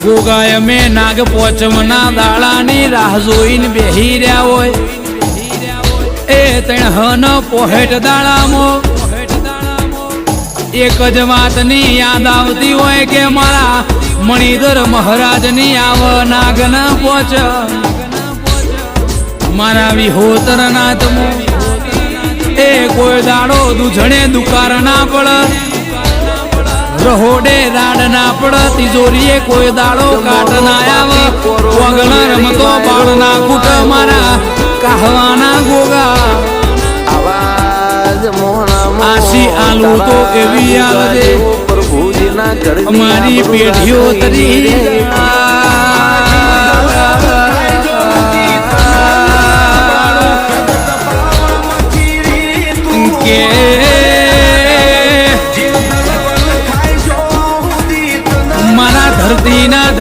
ગોગાય મે નાગ પોચમના દાડાની રાહ જોઈને બેહી રહ્યા હોય એ તણ હન પોહેટ દાડામાં એક જ વાતની યાદ આવતી હોય કે મારા મણિધર મહારાજની આવ નાગના પોચ મારા વિહોતર નાથમો એ કોઈ દાડો દૂધણે દુકાર ના પડ રહોડે રાડ ના પડ તિજોરીએ કોઈ દાડો કાટ ના આવ વગણ રમતો બાળ ના કૂટ મારા કહવાના ગોગા આશી આલુ તો એવી આવે અમારી પેઢીઓ તરી